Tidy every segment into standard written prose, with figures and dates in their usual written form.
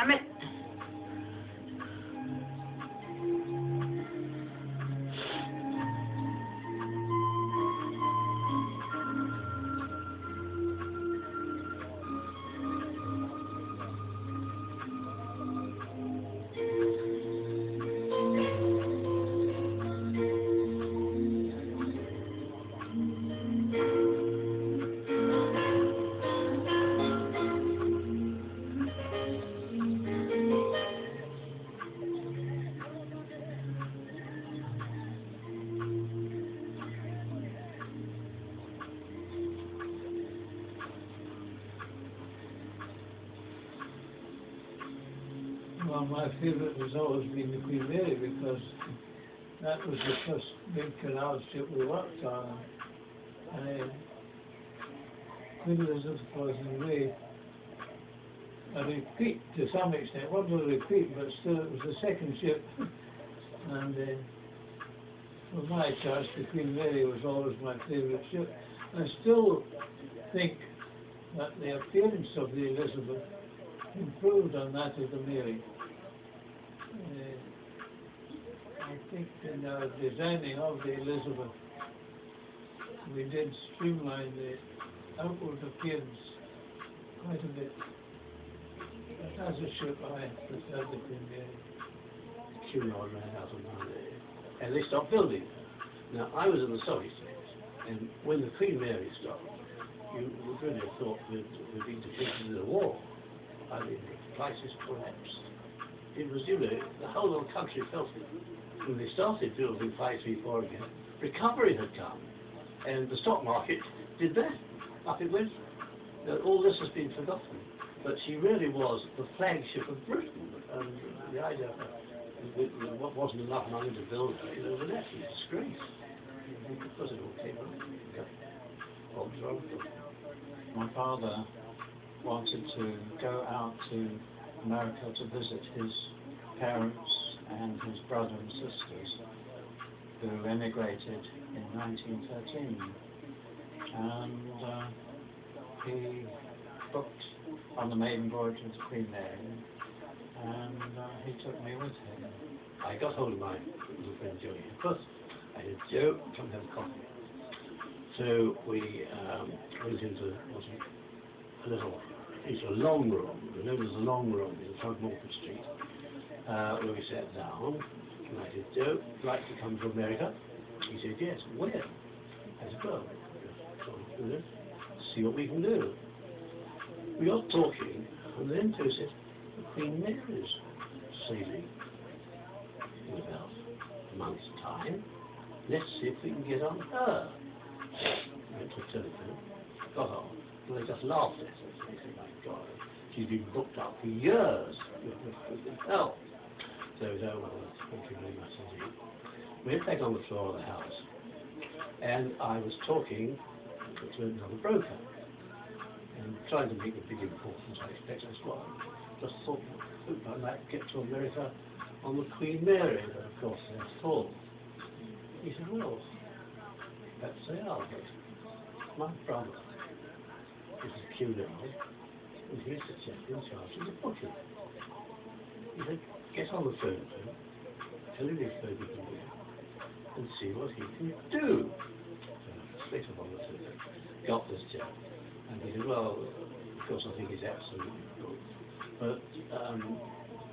damn it. Well, my favourite has always been the Queen Mary, because that was the first big canal ship we worked on. Queen Elizabeth was in a way a repeat to some extent. It wasn't a repeat, but still it was the second ship. And for my choice, the Queen Mary was always my favourite ship. I still think that the appearance of the Elizabeth improved on that of the Mary. I think in our designing of the Elizabeth, we did streamline the outward appearance quite a bit. But as a ship, I preferred the Queen Mary. Cunard ran out of money, and they stopped building. Now, I was in the Surrey States, and when the Queen Mary stopped, you would really have thought we'd been defeated in a war. I mean, the prices collapsed. It was, you know, the whole of the country felt it. When they started building 534 again, recovery had come, and the stock market did that. Up it went. Now, all this has been forgotten, but she really was the flagship of Britain, and the idea of what wasn't enough money to build her, you know, was an absolute disgrace. Because it all came up. My father wanted to go out to America to visit his parents and his brother and sisters who emigrated in 1913, and he booked on the maiden voyage of the Queen Mary, and he took me with him. I got hold of my little friend Joey first. I said, Joe, come have a coffee. So we went into a long room, known as the long room in Throgmorton Street, where we sat down, and I said, Joe, would you like to come to America? He said, yes. Where? I said, well, see what we can do. We got talking, and then Joe said, the Queen Mary's sailing in about a month's time. Let's see if we can get on her. Went to the telephone, got on, and they just laughed at us. They said, my God, she's been booked up for years with help. So we said, oh, well, thank you very much indeed. We went back on the floor of the house, and I was talking to another broker, and trying to make a big importance, I expect as well. Just thought, hope I might get to America on the Queen Mary, but of course they're full. He said, well, perhaps they are, but my brother is a Cunard, and he's the chap in charge of the booking. He said, get on the phone to him, tell him he's spoken to me, and see what he can do. So straight up on the phone, got this chap, and he said, well, of course I think he's absolutely good, but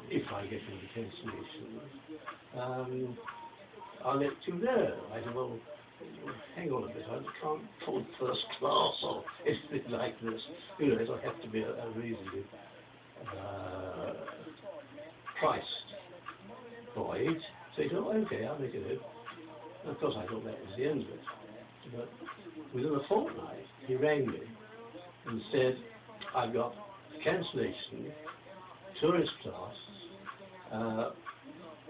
if I get into cancellation, I'll let you know. I said, well, hang on a bit, I can't afford first class or anything like this. You know, it'll have to be a reasonably priced voyage. So he said, oh, okay, I'll make it in. And of course I thought that was the end of it. But within a fortnight, he rang me and said, I've got cancellation, tourist class,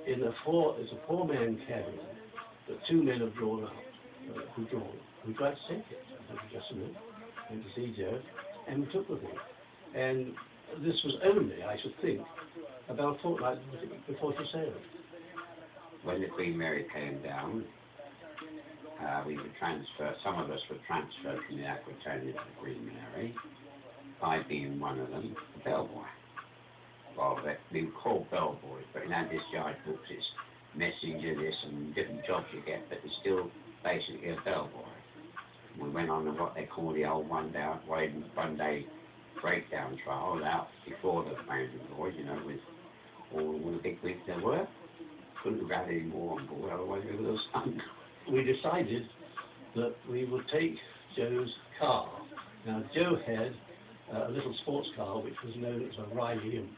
it's a four-man cabin, but two men have drawn out. Who'd like to take it? I said, just a minute. Went to see Joe, and we took the thing. And this was only, I should think, about a fortnight before she sailed. When the Queen Mary came down, we were transferred, some of us were transferred from the Aquitania to the Queen Mary, I being one of them, the bellboy. well, we were called bellboys, but in our discharge books it's messenger this and different jobs you get, but it's still basically a bellboy. We went on what they call the old one day breakdown trial out before the Maiden Voyage, you know, with all the big wigs there were. Couldn't have had any more on board, otherwise we would have sunk. We decided that we would take Joe's car. Now, Joe had a little sports car which was known as a Riley Imp.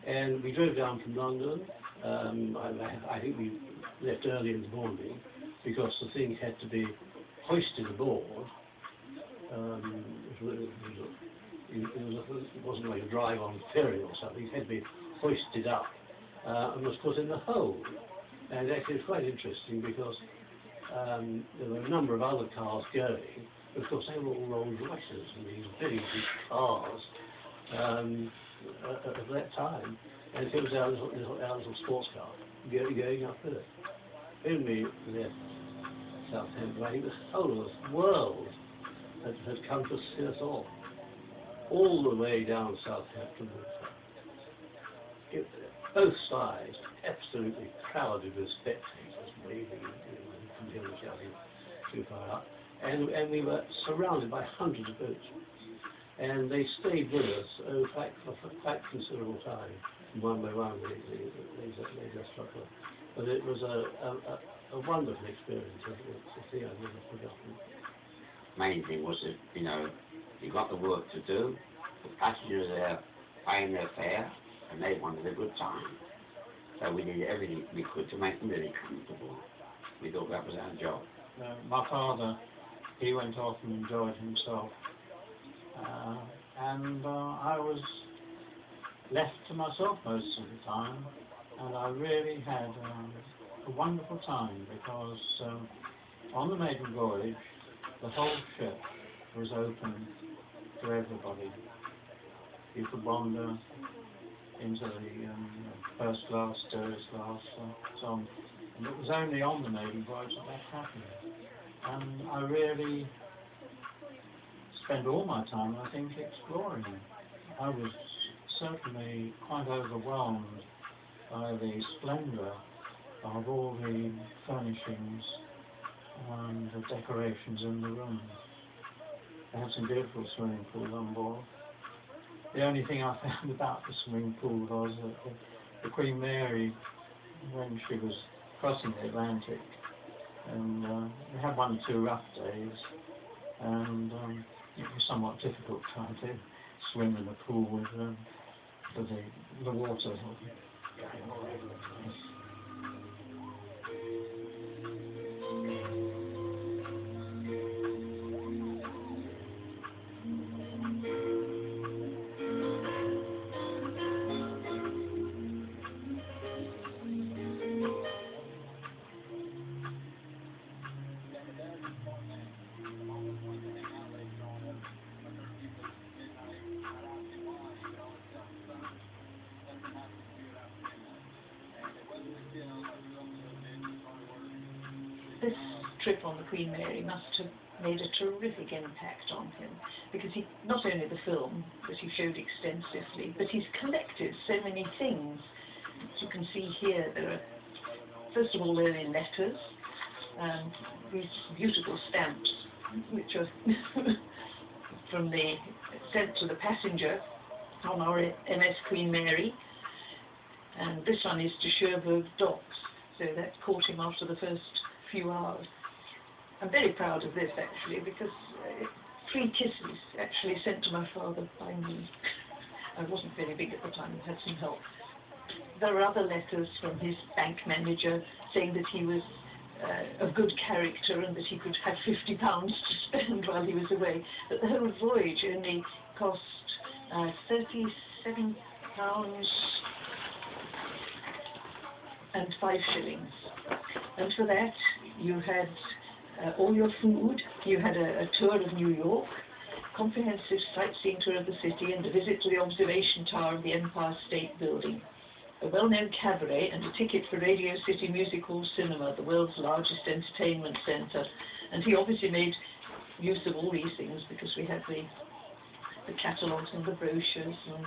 And we drove down from London. I think we left early in the morning because the thing had to be hoisted aboard. It wasn't like a drive-on ferry or something. It had to be hoisted up and was put in the hold. And actually it was quite interesting because there were a number of other cars going. Of course, they were all Rolls Royces and these big cars of that time. And it was our little sports car going up there. When we left Southampton, I think the whole of the world had come to see us all the way down Southampton. Both sides absolutely crowded with spectators, waving from here and shouting too far up. And we were surrounded by hundreds of boats. And they stayed with us for quite considerable time. One by one, they just struck us. But it was a wonderful experience. It's a thing I've never forgotten. Main thing was that, you know, you got the work to do, the passengers are paying their fare, and they wanted a good time. So we did everything we could to make them really comfortable. We thought that was our job. My father, he went off and enjoyed himself. And I was left to myself most of the time, and I really had a wonderful time because on the maiden voyage the whole ship was open to everybody. You could wander into the first class, third class, so on. And it was only on the maiden voyage that happened. And I really spend all my time, I think, exploring. I was certainly quite overwhelmed by the splendour of all the furnishings and the decorations in the room. They had some beautiful swimming pools on board. The only thing I found about the swimming pool was that the Queen Mary, when she was crossing the Atlantic, and we had 1 or 2 rough days, and it was somewhat difficult trying to swim in the pool with the water. This trip on the Queen Mary must have made a terrific impact on him, because he, not only the film that he showed extensively, but he's collected so many things. As you can see here, there are, first of all, there are letters, these beautiful stamps, which are from sent to the passenger on our MS Queen Mary, and this one is to Cherbourg Docks, so that caught him after the first few hours. I'm very proud of this actually, because 3 kisses actually sent to my father by me. I wasn't very big at the time, I had some help. There are other letters from his bank manager saying that he was of good character and that he could have £50 to spend while he was away. But the whole voyage only cost £37 and 5 shillings. And for that, you had all your food, you had a tour of New York, comprehensive sightseeing tour of the city, and a visit to the observation tower of the Empire State Building, a well-known cabaret, and a ticket for Radio City Music Hall Cinema, the world's largest entertainment centre. And he obviously made use of all these things because we had the catalogues and the brochures. And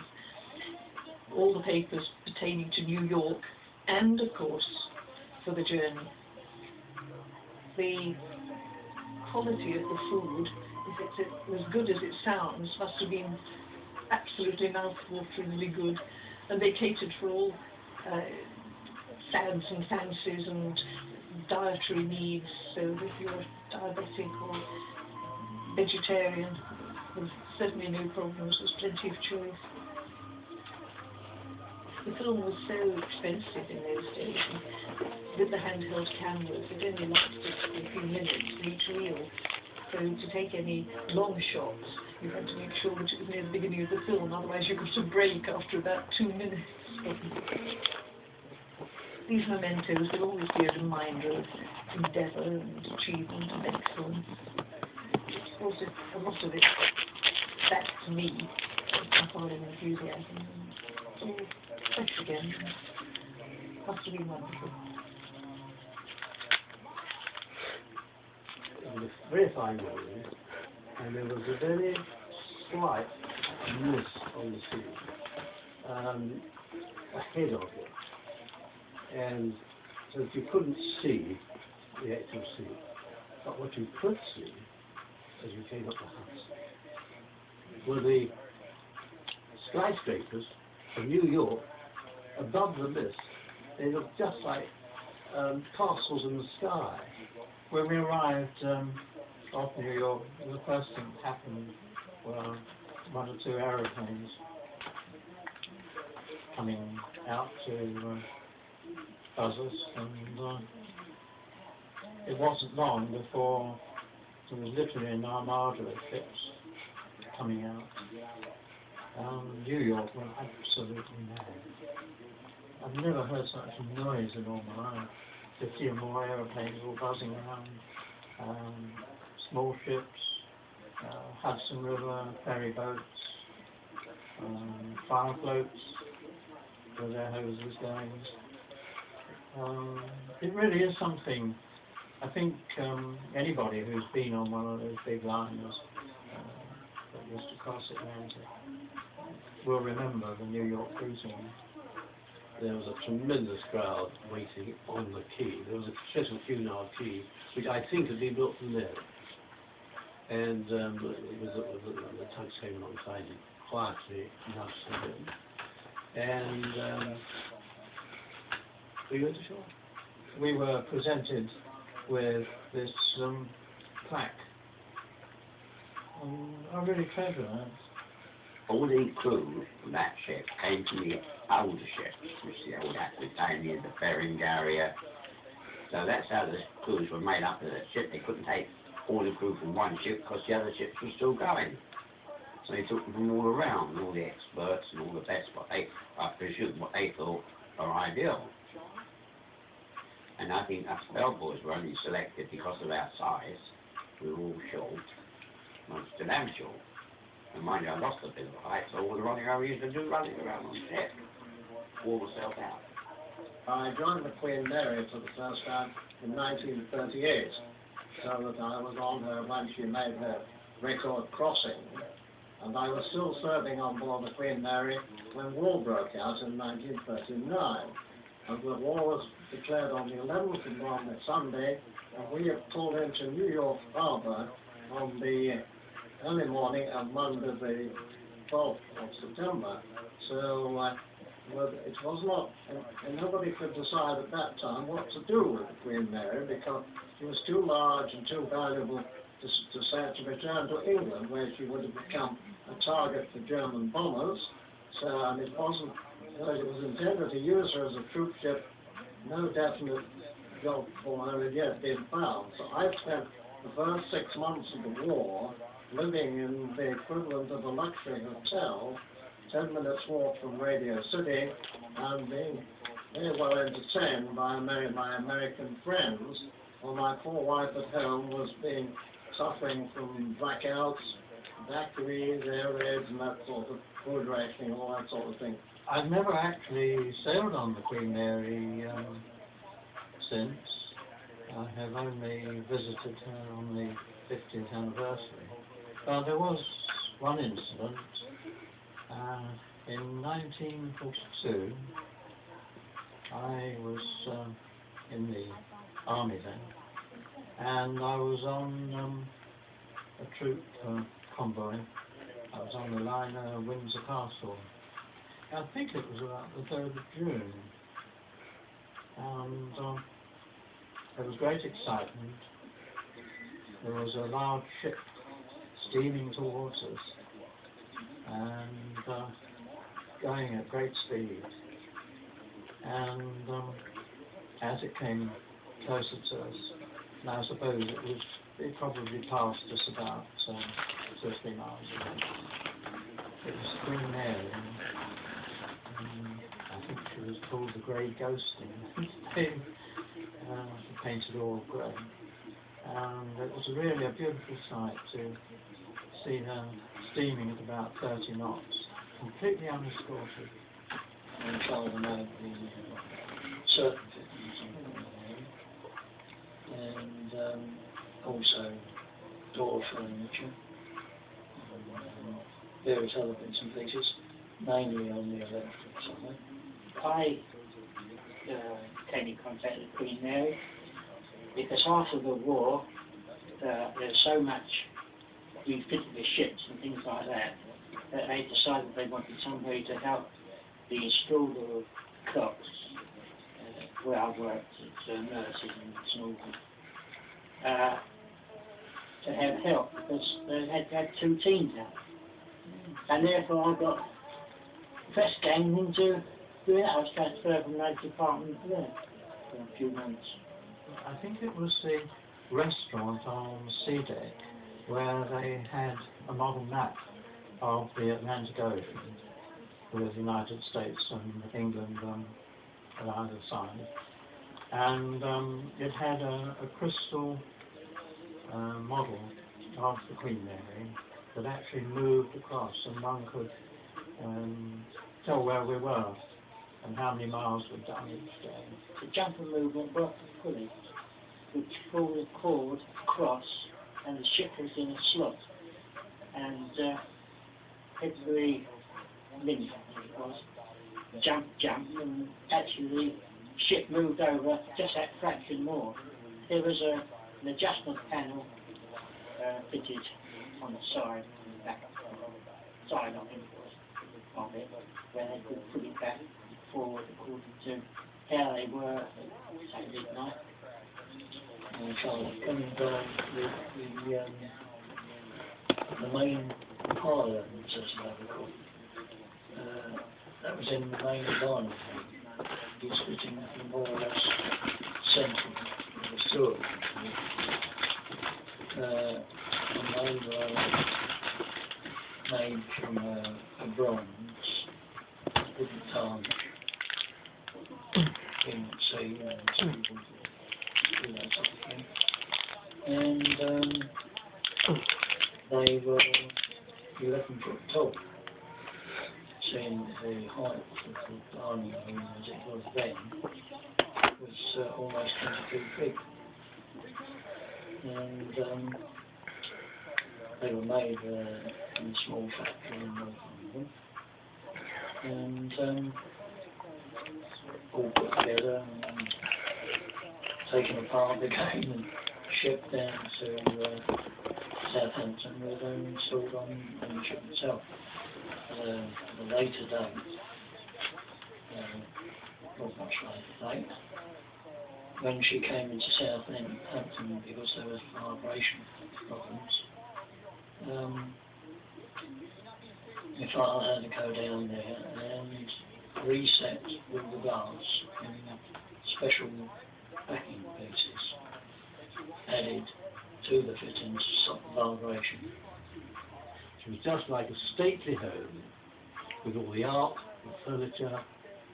all the papers pertaining to New York, and of course for the journey. The quality of the food, if it's as good as it sounds, must have been absolutely mouth-wateringly good, and they catered for all fads and fancies and dietary needs, so if you're diabetic or vegetarian, there's certainly no problems, there's plenty of choice. The film was so expensive in those days, and with the handheld cameras, it only lasted a few minutes for each reel. So to take any long shots, you had to make sure that it was near the beginning of the film, otherwise you got a break after about 2 minutes. These mementos will always be a reminder of endeavour and achievement and excellence. Of course, a lot of it back to me, my following enthusiasm. It's all fresh again. Must have been wonderful. It was a very fine morning, and there was a very slight mist on the sea ahead of it, and so that you couldn't see the actual sea. But what you could see as you came up the Hudson were the skyscrapers of New York above the mist. They looked just like castles in the sky. When we arrived off New York, the first thing that happened were 1 or 2 aeroplanes coming out to buzz us, and it wasn't long before there was literally an armada of ships coming out. New York went absolutely mad. I've never heard such noise in all my life. 50 or more aeroplanes all buzzing around, small ships, Hudson River ferry boats, fire floats with their hoses going. It really is something. I think anybody who's been on one of those big liners that used to cross Atlantic will remember the New York cruising. There was a tremendous crowd waiting on the quay. There was a Cecil Cunard quay, which I think had been built from there. And the tugs came alongside it quietly enough to him. And we went ashore. We were presented with this plaque. I really treasure that. All the crew from that ship came from the older ships, which the old Aquitania, the Berengaria. So that's how the crews were made up of the ship. They couldn't take all the crew from one ship because the other ships were still going. So they took them from all around, all the experts and all the best, what they, I presume, what they thought were ideal. And I think us bellboys were only selected because of our size. We were all short, most of them short. And mind you, I lost a bit of height, so all the running I used to do running around on the ship, wore myself out. I joined the Queen Mary for the first time in 1938, so that I was on her when she made her record crossing, and I was still serving on board the Queen Mary when war broke out in 1939. And the war was declared on the 11th of November, Sunday, and we pulled into New York Harbor on the early morning of Monday the 12th of September. So it was not, and nobody could decide at that time what to do with the Queen Mary, because she was too large and too valuable to return to England, where she would have become a target for German bombers. So, and it wasn't, it was intended to use her as a troop ship. No definite job for her had yet been found. So I spent the first 6 months of the war living in the equivalent of a luxury hotel, 10 minutes walk from Radio City, and being very well entertained by my American friends, while my poor wife at home was suffering from blackouts, evacuees, air raids, and that sort of food rationing, all that sort of thing. I've never actually sailed on the Queen Mary since. I have only visited her on the 50th anniversary. But there was one incident. In 1942, I was in the army then, and I was on a troop convoy. I was on the liner Windsor Castle. I think it was about the 3rd of June, and there was great excitement. There was a large ship steaming towards us and going at great speed. And as it came closer to us, and I suppose it probably passed us about 50 miles away. It was Queen Mary. I think she was called the Grey Ghost in Spain. She painted all grey. And it was really a beautiful sight to see her steaming at about 30 knots, completely unescorted. And trying to make the certain fittings on there. And also door furniture, and various other bits and pieces, mainly on the electric side. I came in contact with Queen Mary because after the war there was so much refitted the ships and things like that that they decided they wanted somebody to help the installer of clocks where I worked as nurses and Snowden to have help because they had 2 teams out. And therefore I got press gang into doing that. I was transferred from that department there for a few months. I think it was the restaurant on Sea Deck where they had a model map of the Atlantic Ocean with the United States and England at either side. And it had a crystal model of the Queen Mary that actually moved across, and one could tell where we were and how many miles we'd done each day. The jumper movement worked fully, which pulled the cord across and the ship was in a slot. And every minute, I think it was, jump, and actually the ship moved over just that fraction more. There was an adjustment panel fitted on the side, and back side of it, where they could put it back forward according to how they were at midnight. And the main parlour, as they were called, that was in the main dining room. It was sitting more or less central of the store. And they were made from a bronze, wooden tarnish, in the sea, and so you could do that sort of thing. And they were 11 foot tall, seeing the height of the dining room as it was then was almost 22 feet. And they were made in a small factory in North London, and all put together and taken apart again and shipped down to Southampton, where they were installed on the ship itself. At a later date, not much later date, when she came into Southampton because there was vibration problems, my father had to go down there and reset all the valves in special backing pieces added to the fittings to stop the vibration. It was just like a stately home with all the art, the furniture,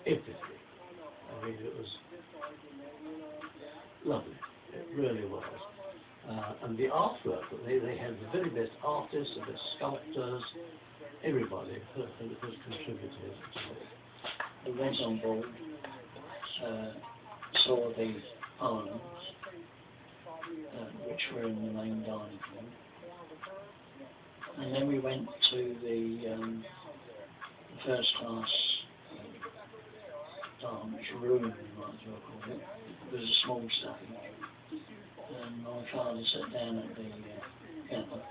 everything. I mean, it was lovely. It really was. And the artwork, they had the very best artists, the best sculptors, everybody has contributed to it. We went on board, saw the arms, which were in the main dining room, and then we went to the first class dance room, you might as well call it. It was a small stage, and my father sat down at the piano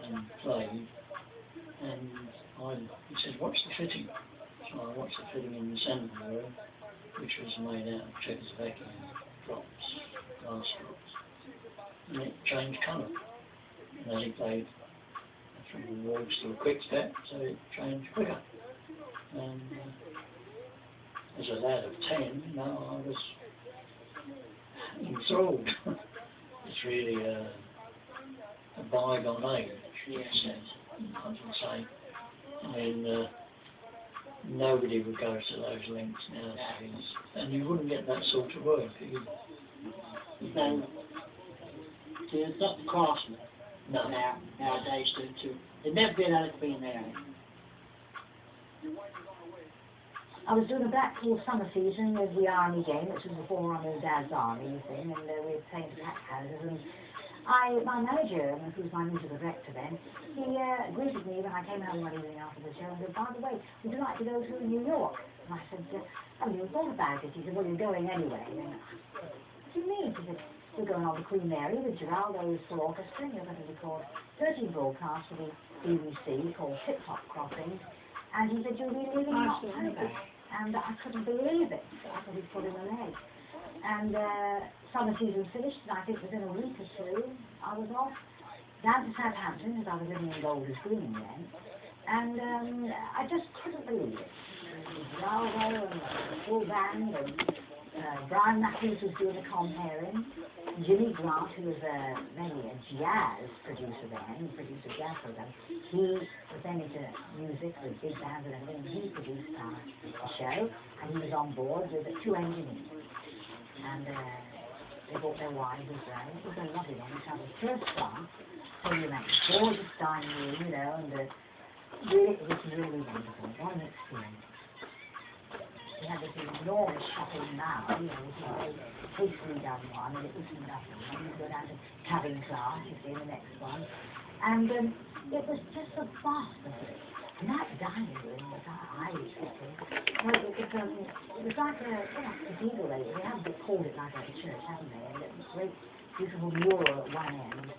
and played, and he said, "Watch the fitting." So I watched the fitting in the centre of the room, which was made out of Czechoslovakian drops, glass drops, and it changed colour. And as he played from the waltz to a quick step, so it changed quicker. And as a lad of 10, I was enthralled. It's really a bygone age, Yes. I would say. I mean, nobody would go to those lengths nowadays, and you wouldn't get that sort of work either. So, there's not the craftsmen No. nowadays to they've never been able to be in there. I was doing a Blackpool summer season with the army game, which was before I moved Dad's army thing, and we were playing to pack houses, and my manager, who was my musical director then, he greeted me when I came home one evening after the show and said, "By the way, would you like to go to New York?" And I said, "Oh, you thought about it?" He said, "Well, you're going anyway." And what do you mean? He said, "We're going on the Queen Mary with Geraldo's full orchestra, and you're going to record 13 broadcasts for the BBC called Tip Top Crossings." And he said, "You'll be leaving in October." And I couldn't believe it. I thought he'd pulling a leg. And summer season finished, and I think within a week or two, I was off down to Southampton, as I was living in Golders Green then. And I just couldn't believe it. Geraldo and the full band, and Brian Matthews was doing the comparing. Jimmy Grant, who was mainly a jazz producer then, he produced a jazz program. He was then into music with big bands and everything. He produced the show, and he was on board with the 2 engineers. And they brought their wives as well. It was a lovely one. We had the first class, so you had a gorgeous dining room, you know, and really, it was really wonderful. What an experience. We had this enormous shopping mall, you know, which was a very hastily done one, and it was nothing. And you go down to cabin class, you see, in the next one. And it was just a vast facility. And that dining room was highly fitting. Well, it was like a cathedral. They haven't called it like a church, haven't they? And it was great, beautiful mural at one end.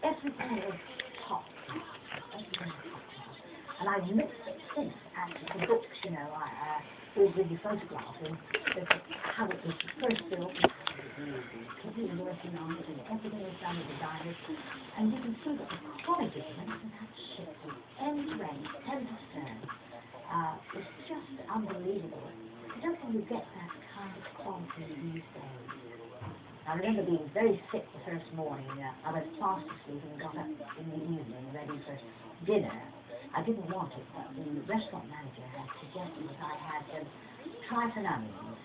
Everything was top class. Everything was top class. And I've looked at since, actually, the books, you know, with the photographs, and how it was first built, people were working on it, and everything was done with designers. And you can see that the quality of that ship was end to end, end to stern, was just unbelievable. I don't think you get that kind of quality these days. I remember being very sick the first morning. I went fast asleep and got up in the evening ready for dinner. I didn't want it, but the restaurant manager had suggested that I had trifle onions.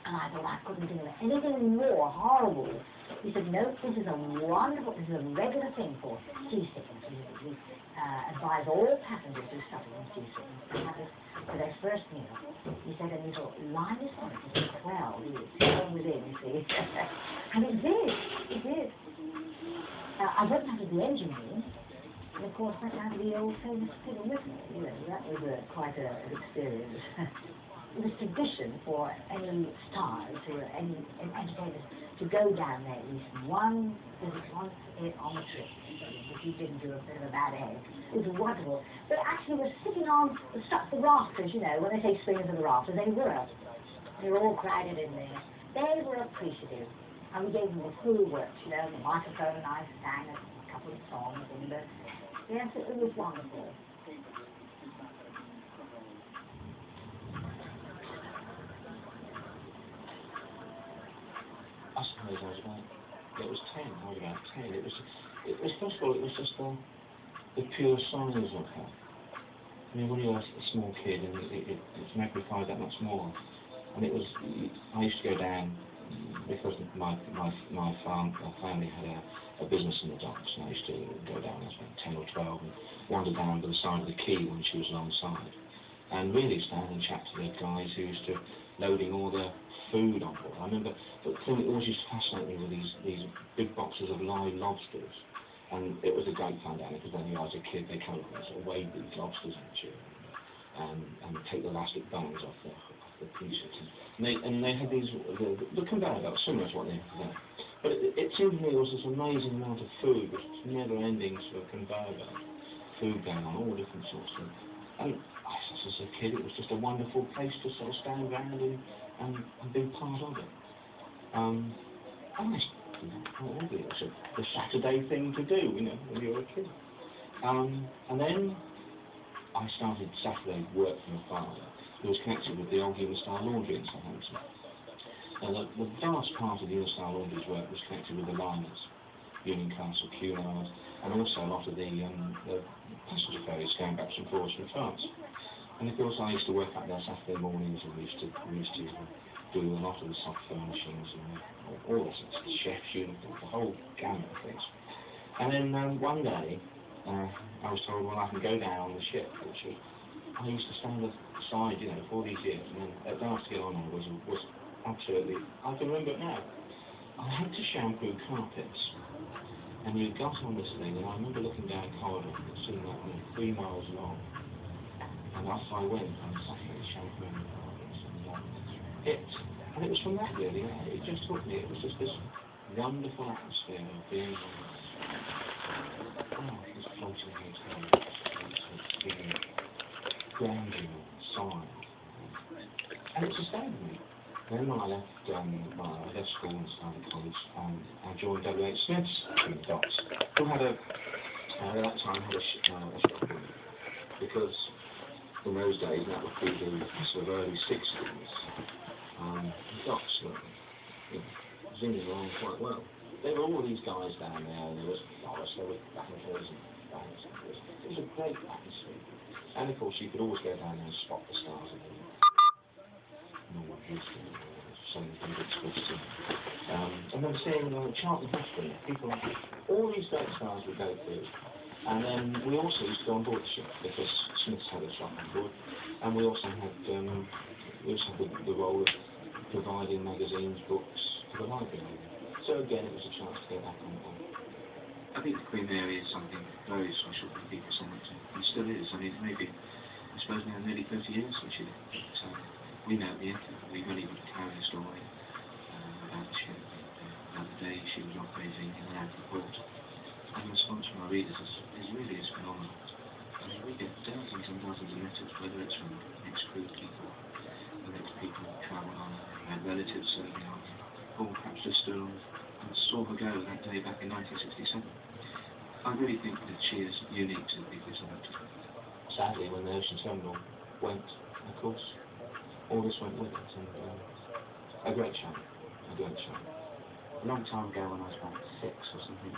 And I thought I couldn't think of anything more horrible. He said, "No, this is a wonderful, this is a regular thing for seasickness. We advise all passengers who suffer from seasickness to have this for their first meal." He said, and he thought, line is on it, it's 12, it's all within, you see. And it did. I went out of the engine room, and of course went down to the old famous fiddle with me. You know, that was quite an experience. It was tradition for any stars or any entertainers to go down there at least once on the trip. If you didn't do a bit of a bad egg, it was wonderful. But actually, we're sitting on the rafters, you know, when they say swingers of the rafters, they were all crowded in there. They were appreciative. And we gave them the full works, you know, the microphone and I sang a couple of songs, and yes, it was wonderful. I suppose I was about 10. I was about 10. It was first of all, it was just the pure size of her. I mean, when you're a small kid, and it's magnified that much more. And it was, I used to go down because my family had a business in the docks, and I used to go down. I was about 10 or 12, and wander down to the side of the quay when she was alongside, and really stand and chat to the guys who used to loading all the food on board. I remember the thing that always used to fascinate me were these big boxes of live lobsters, And it was a great fun down there, because when I was a kid, they come and sort of wave these lobsters at you, and take the elastic bands off the pieces. And they had these, the conveyor belt, similar to what they have today. But it seemed to me there was this amazing amount of food, this never-ending sort of conveyor belt, food going on, all different sorts of. And as a kid, it was just a wonderful place to sort of stand around and be part of it. And it was the Saturday thing to do, you know, when you were a kid. And then I started Saturday work for my father, who was connected with the old Unistyle Laundry in Southampton. Now, the vast part of the Unistyle Laundry's work was connected with the liners, Union Castle, Cunard, and also a lot of the passenger ferries going back and forwards from France. And of course, I used to work up there Saturday mornings, and we used to do a lot of the soft furnishings and all the sorts of chef's uniforms, the whole gamut of things. And then one day, I was told, well, I can go down on the ship, which I used to stand aside, you know, for all these years, and then at last to get on was absolutely, I can remember it now. I had to shampoo carpets, and you got on this thing, and I remember looking down a corridor, and it seemed like 3 miles long, and off I went on Saturday shampooing the carpets, and it was from that really, it just took me, it was just this wonderful atmosphere of being this floating hotel, this grandeur and size, and it sustained me. Then when I left school and started college, I joined W.H. Smith's in the docks, who had at that time had a shop in, because in those days, that would be the sort of early 60s, the docks were, you know, zinging along quite well. There were all these guys down there, and there was Morris, there were Bankers and Banks. It was a great atmosphere. And of course, you could always go down there and spot the stars of the Norwood Houston, something exquisite. I remember seeing Charlton Heston, people, all these great stars would go through. And then we also used to go on board the ship, because Smiths had a shop on board, and we also had the role of providing magazines, books for the library. So again, it was a chance to go back on board. I think the Queen Mary is something very special for people, Southampton. It still is. I mean, maybe, I suppose now nearly 30 years since she left. So we know the internet. We've only got to carry a story about the ship, about the day she was operating in and out of port. And the response from our readers is really phenomenal. I mean, we get dozens and dozens of letters, whether it's from ex-crew people, whether it's people who travel on, had relatives serving on, or perhaps just stood on and saw her go that day back in 1967. I really think that she is unique to the people of Southampton. Sadly, when the Ocean Terminal went, of course, all this went with it, and a great shame, a great shame. A long time ago, when I was about 6 or something,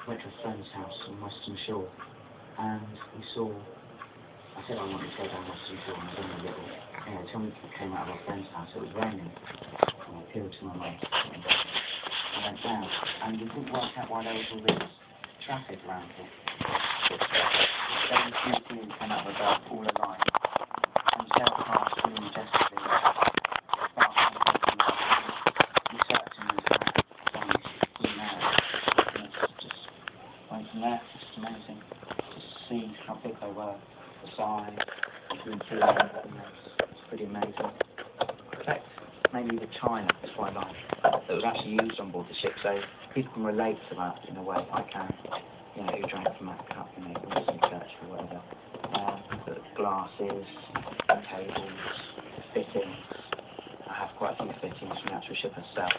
went to a friend's house on Western Shore, and we saw, I said I wanted to go down Western Shore, and I was only a little, anyway, till we came out of our friend's house, it was raining, and I appealed to my mum, and I went down, and we couldn't work out why there was all this traffic around here. Then the QT came out with a all alive, and sailed past really majestically, researching these Queen Mary, and it's just went from there. It's just amazing to see how big they were, the size, the interior, it's pretty amazing. In fact, maybe the china is what I like, that was actually used on board the ship, so people can relate to that in a way. I can, you know, who drank from that cup, you know, from some church or whatever. The glasses, the tables, fittings. I have quite a few fittings from the actual ship herself.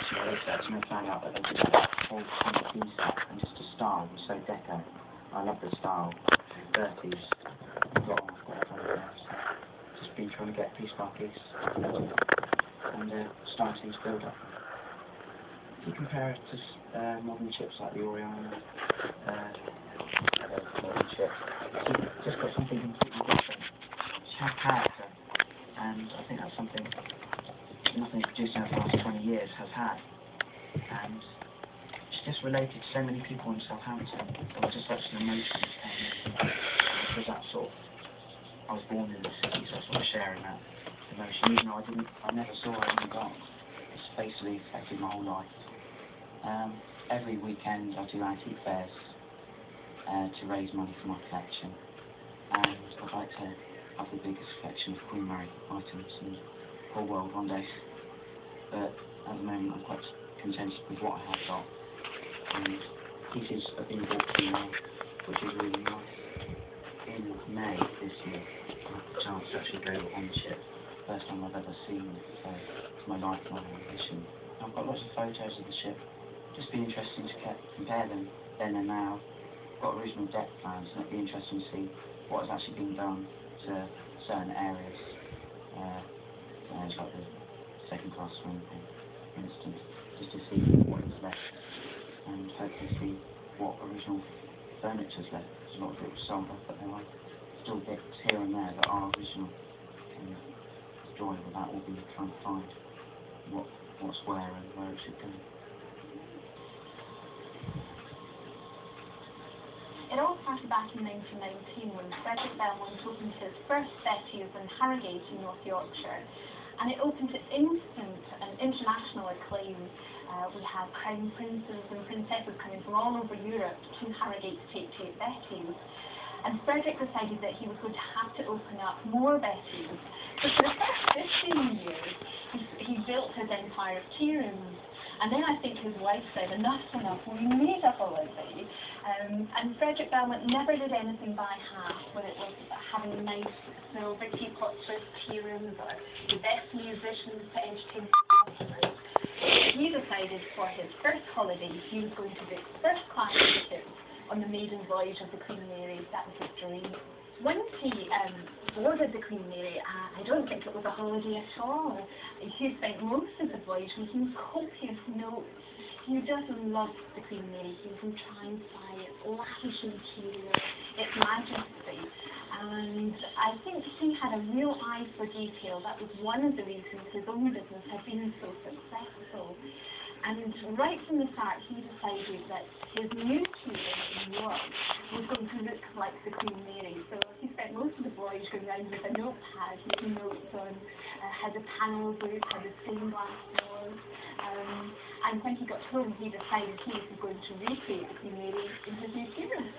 So I researched and I found out that they did a whole piece set, and just the style was so deco. I love the style, 30s, got on with whatever else. Just been trying to get piece by piece, and starting to build up. If you compare it to modern ships like the Oriana, modern ships, it's just got something completely different. It's had character, and I think that's something nothing produced over the last 20 years has had. And it's just related to so many people in Southampton. There was just such an emotion that came in. It was that sort of, I was born in the city, so I was sort of sharing that emotion, even though I never saw her in the glass. It's basically affected my whole life. every weekend I do antique fairs to raise money for my collection, and I'd like to have the biggest collection of Queen Mary items in the whole world one day. But at the moment I'm quite contented with what I have got, and pieces have been bought to me, which is really nice. In May this year, I had the chance to actually go on the ship. First time I've ever seen it, so it's my lifelong ambition. I've got lots of photos of the ship. Just be interesting to compare them then and now. I've got original deck plans, and it'd be interesting to see what has actually been done to certain areas, like the second class swimming pool, for instance, just to see what is left, and hopefully see what original furniture's left. There's a lot of it was sold off, but there are still bits here and there that are original. And the joy of that will be trying to find what's where and where it should go. It all started back in 1919 when Frederick Belmont opened his first Betty's in Harrogate in North Yorkshire, and it opened to instant and international acclaim. We had crown princes and princesses coming from all over Europe to Harrogate to take to Betty's, and Frederick decided that he was going to have to open up more Betty's. So for the first 15 years, he built his empire of tea rooms. And then I think his wife said, enough's enough, we need a holiday. And Frederick Belmont never did anything by half, whether it was having nice silver teapots for his tea rooms or the best musicians to entertain customers. He decided for his first holiday he was going to book first-class tickets on the maiden voyage of the Queen Mary. That was his dream. Once he boarded the Queen Mary, I don't think it was a holiday at all. He spent most of the voyage making copious notes. He just loved the Queen Mary. He was trying to buy its lavish interior, its majesty. And I think he had a real eye for detail. That was one of the reasons his own business had been so successful. And right from the start, he decided that his new tea room in York was going to look like the Queen Mary. So he spent most of the voyage going around with a notepad, making notes on how the panels looked, how the stained glass was. And when he got home, he decided he was going to recreate the Queen Mary in his new tea room.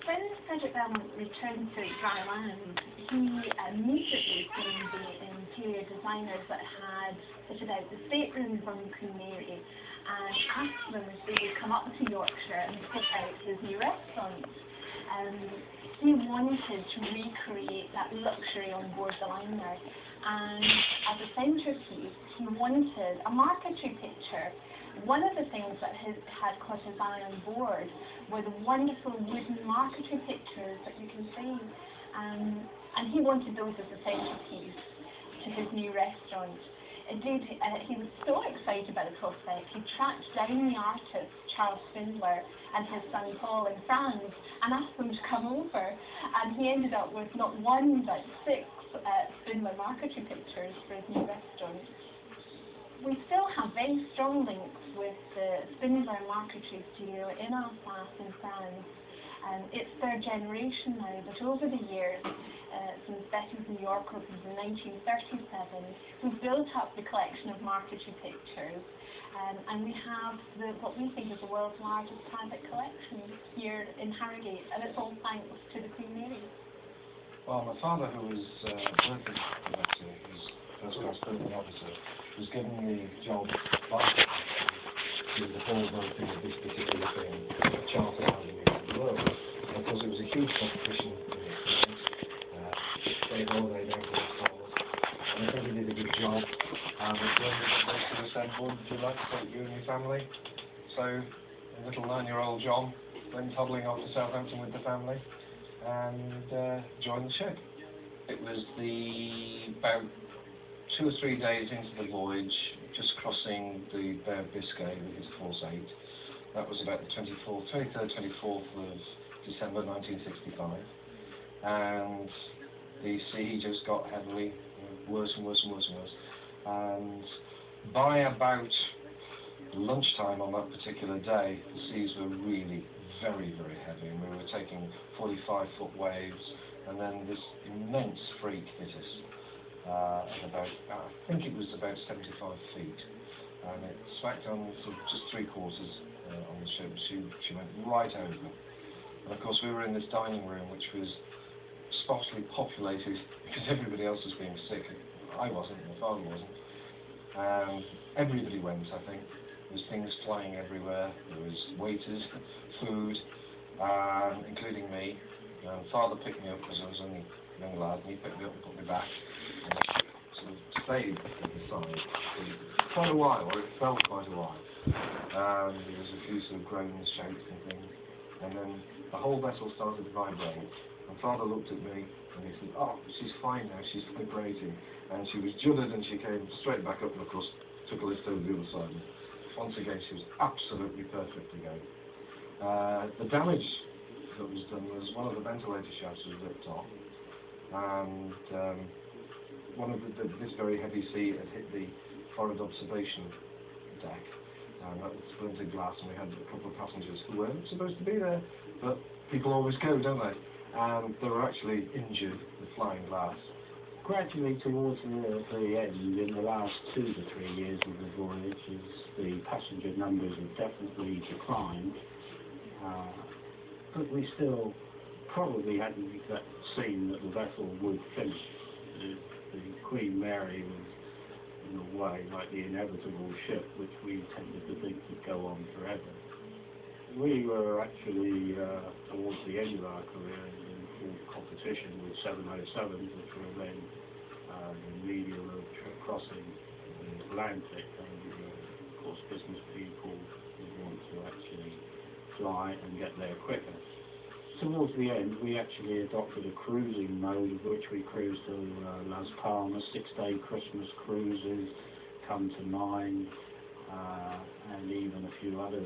When Frederick Belmont returned to dry land, he immediately phoned the interior designers that had fitted out the staterooms on the Queen Mary and asked them if they would come up to Yorkshire and fit out his new restaurant. He wanted to recreate that luxury on board the liner, and as a centrepiece, he wanted a marquetry picture. One of the things that had caught his eye on board were the wonderful wooden marquetry pictures that you can see, and he wanted those as a centrepiece to his new restaurant. Indeed, he was so excited by the prospect, he tracked down the artist, Charles Spindler, and his son Paul in France, and asked them to come over. And he ended up with not one, but 6 Spindler marquetry pictures for his new restaurant. We still have very strong links with the Spindler marquetry studio in Alsace in France. It's third generation now, but over the years, since Betty's New York opened in 1937, we've built up the collection of marquetry pictures, and we have what we think is the world's largest private collection here in Harrogate, and it's all thanks to the Queen Mary. Well, my father, who was working for Betty, who's first-class building officer, was given the job by to the whole thing of this particular thing, Charter Island in the world. And of course, it was a huge competition. They don't and I think he did a good job. And at the end of the day, said, would you like to take you and your family? So, little 9-year-old John went toddling off to Southampton with the family and joined the ship. It was about 2 or 3 days into the voyage, just crossing the Bay of Biscay with his Force 8. That was about the 23rd, 24th of December 1965. And the sea just got heavily worse and worse and worse and worse. And by about lunchtime on that particular day, the seas were really very, very heavy, and we were taking 45-foot waves, and then this immense freak hit us at about, I think it was about 75 feet. and it smacked on sort of just 3/4 on the ship. She went right over. And of course we were in this dining room which was sparsely populated because everybody else was being sick. I wasn't, my father wasn't. Everybody went, I think. There was things flying everywhere. There was waiters, food, including me. Father picked me up because I was only a young lad, and he picked me up and put me back. And the ship sort of stayed at the side for quite a while, or it fell quite a while. There was a few sort of groans, shouts and things. And then the whole vessel started to vibrate. And Father looked at me and he said, "Oh, she's fine now, she's vibrating." And she was juddered and she came straight back up and of course took a lift over the other side. And once again she was absolutely perfect again. The damage that was done was one of the ventilator shafts was ripped off. And one of this very heavy sea had hit the forward observation deck. And that splintered glass, and we had a couple of passengers who weren't supposed to be there, but people always go, don't they? And they were actually injured with flying glass. Gradually towards the end, in the last 2 to 3 years of the voyage, the passenger numbers have definitely declined, but we still probably hadn't seen that the vessel would finish. The Queen Mary was, in a way, like the inevitable ship which we tended to think would go on forever. We were actually, towards the end of our career, in full competition with 707s, which were then the medium of crossing the Atlantic, and of course business people would want to actually fly and get there quicker. Towards the end, we actually adopted a cruising mode, of which we cruised to Las Palmas, 6-day Christmas cruises, come to mind, and even a few other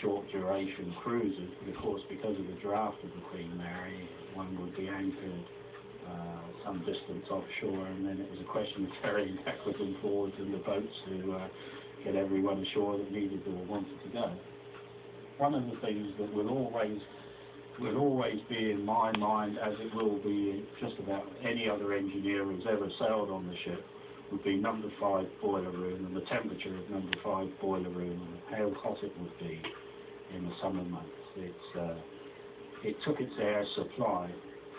short duration cruises. But of course, because of the draft of the Queen Mary, one would be anchored some distance offshore, and then it was a question of ferrying backwards and forwards in the boats to get everyone ashore that needed or wanted to go. One of the things that will always be in my mind, as it will be just about any other engineer who's ever sailed on the ship, would be number 5 boiler room and the temperature of number 5 boiler room and how hot it would be in the summer months. It took its air supply,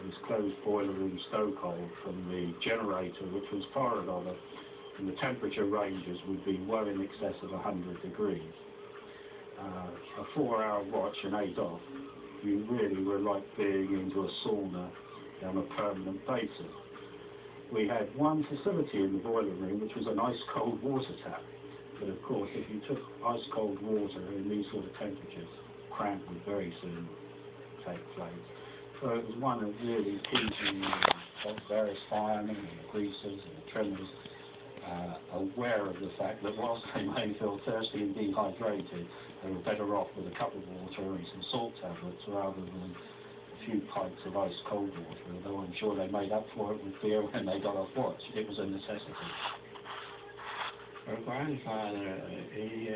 its closed boiler room stokehold, from the generator, which was forward of it, and the temperature ranges would be well in excess of 100 degrees. A 4-hour watch and 8 off, you really were like being into a sauna on a permanent basis. We had one facility in the boiler room which was an ice-cold water tap, but of course if you took ice-cold water in these sort of temperatures, cramp would very soon take place. So it was one of really keeping various firemen and greasers and trimmers aware of the fact that whilst they may feel thirsty and dehydrated, they were better off with a cup of water and some salt tablets rather than a few pints of ice cold water, although I'm sure they made up for it with beer when they got off watch. It was a necessity. Our grandfather, he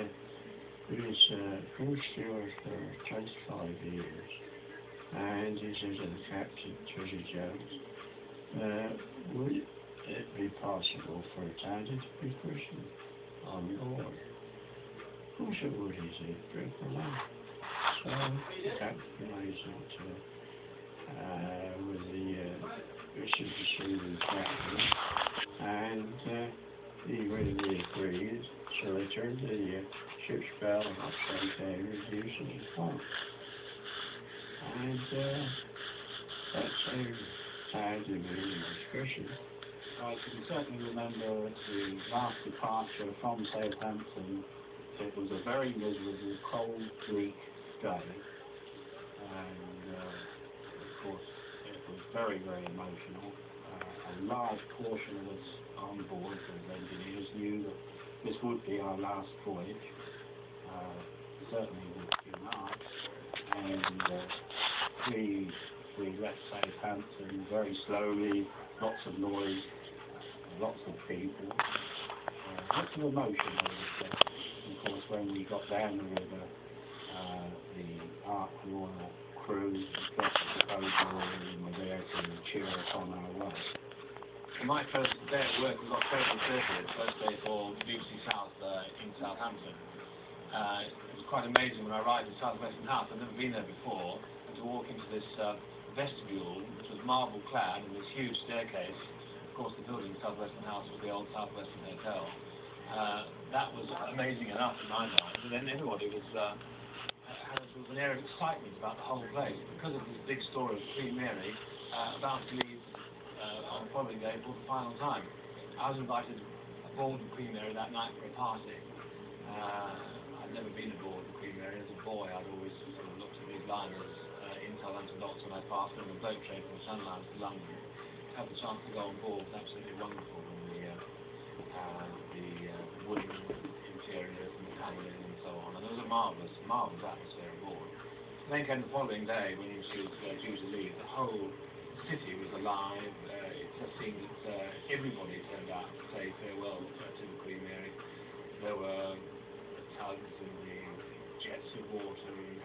was cruise steward for 25 years, and he says to the captain, Treasure Jones, would it be possible for a Dandy to be christened on board? Of course it would, he said, drink for life. So the captain raised it with the Bishop of Sweden captain, and he readily agreed, so they turned the ship's bell upside down and used it as well. And that's how Dandy was christened. I can certainly remember the last departure from Southampton. It was a very miserable, cold, bleak day, and of course it was very, very emotional. A large portion of us on board as engineers knew that this would be our last voyage, certainly would be March, and we left Southampton very slowly, lots of noise, lots of people, lots of emotion, I would say. And of course, when we got down the river, the Ark Royal crew, the proposal, and were there to cheer us on our way. So my first day at work was October 30th, first day for BBC South in Southampton. It was quite amazing when I arrived at South Western House. I'd never been there before, and to walk into this vestibule, which was marble clad, and this huge staircase. Of course, the building in South Western House was the old South Western Hotel. That was amazing enough in my mind. And then everybody was there was an air of excitement about the whole place because of this big story of Queen Mary about to leave on the following day for the final time. I was invited aboard the Queen Mary that night for a party. I'd never been aboard the Queen Mary. As a boy, I'd always sort of looked at these liners in Southampton Docks when I passed on the boat train from Sunline to London. To have the chance to go on board was absolutely wonderful. And the wooden interiors and the panelling and so on. And there was a marvellous atmosphere aboard. And then came the following day when she was due to leave. The whole city was alive. It just seemed that everybody turned out to say farewell to the Queen Mary. There were tugs and the jets of water and